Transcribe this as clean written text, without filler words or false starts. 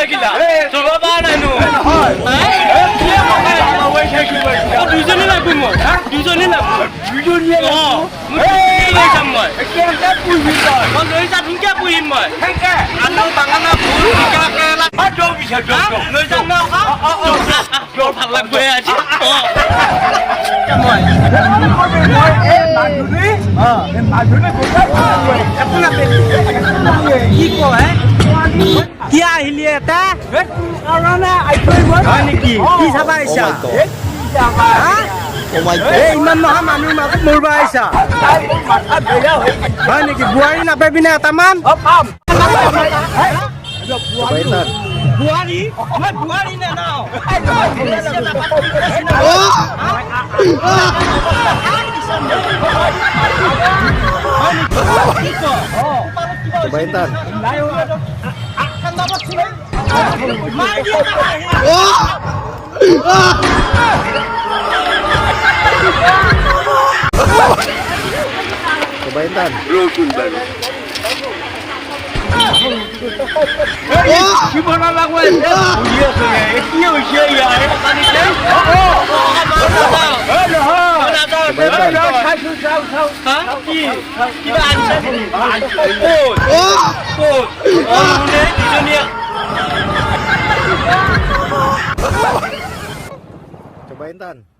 গিলা চলা বা নাইনো দুজনে লাগবো মই দুজনে লাগবো লৈ যা ধুনকে পুহিম মই আলু বাঙালা ফুল লৈ যাম ন ভাল লাগবো আজি কি কয় কি আহিলি এটা হয় নেকি কি চাবা আহিছা ইমান নহয় মানুহৰ মাজত মৰিব আহিছা হয় নেকি বোৱাৰী নাপাবি নে এটামান বোৱাৰী মই বোৱাৰী নে ন Kebaikan. Kebaikan. Gimana lagunya? Iya saya, iya ya. Cobain Tan.